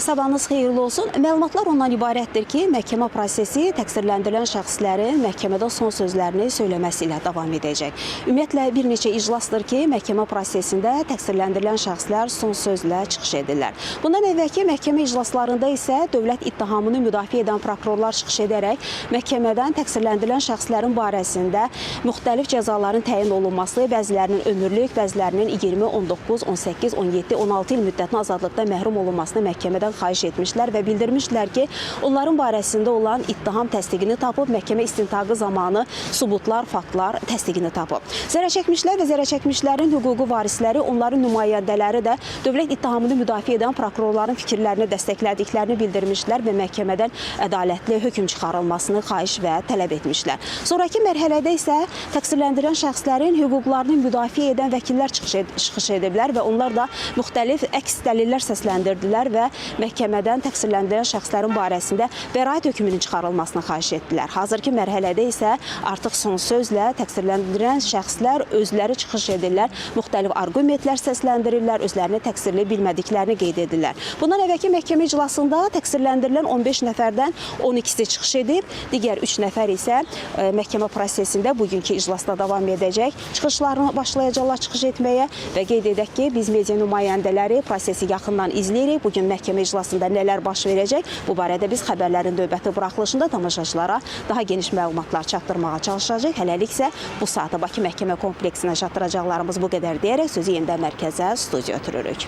Sabahınız xeyirli olsun. Məlumatlar ondan ibarətdir ki, məhkəmə prosesi təqsirləndirilən şəxslərin məhkəmədə son sözlərini söyləməsi ilə davam edəcək. Ümumiyyətlə, bir neçə iclasdır ki, məhkəmə prosesində təqsirləndirilən şəxslər son sözlə çıxış edirlər. Bundan əvvəlki məhkəmə iclaslarında isə dövlət ittihamını müdafiə edən prokurorlar çıxış edərək məhkəmədən təqsirləndirilən şəxslərin barəsində müxtəlif cəzaların təyin olunması, bəzilərinin ömürlük, bəzilərinin 20, 19, 18, 17, 16 il müddətinə azadlıqdan məhrum olunmasını məhkəmədən xahiş etmişlər və bildirmişlər ki, onların barəsində olan ittiham təsdiqini tapıb, məhkəmə istintaqı zamanı subutlar, faktlar təsdiqini tapıb. Zərərçəkmişlər və zərərçəkmişlərin hüquqi varisləri, onların nümayəndələri də dövlət ittihamını müdafiə edən prokurorların fikirlərini dəstəklədiklərini bildirmişlər və məhkəmədən ədalətli hökm çıxarılmasını xahiş və tələb etmişlər. Sonraki mərhələdə isə təqsirləndirilən şəxslərin hüquqlarını müdafiə edən vəkillər çıxış ediblər və onlar da müxtəlif əks dəlillər səsləndirdilər və məhkəmədən təqsirləndirilən şəxslərin barəsində bəraət hökmünün çıxarılmasını xahiş etdilər. Hazırki mərhələdə isə artıq son sözlə təqsirləndirilən şəxslər özləri çıxış edirlər, müxtəlif arqumentlər səsləndirirlər, özlərini təqsirli bilmədiklərini qeyd edirlər. Bundan əvvəlki məhkəmə iclasında təqsirləndirilən 15 nəfərdən 12-si çıxış edib, digər 3 nəfər isə məhkəmə prosesində bugünkü iclasda davam edəcək. Çıxışlarını başlayacaqlar çıxış etməyə və qeyd edək ki, biz media nümayəndələri prosesi yaxından izləyirik. Bugün məhkəmə iclasında nələr baş verəcək? Bu barədə biz xəbərlərin növbəti buraxılışında tamaşaçılara daha geniş məlumatlar çatdırmağa çalışacağıq. Hələlik isə bu saata Bakı Məhkəmə kompleksinə çatdıracaqlarımız bu qədər deyərək sözü yenidən mərkəzə, studiya ötürürük.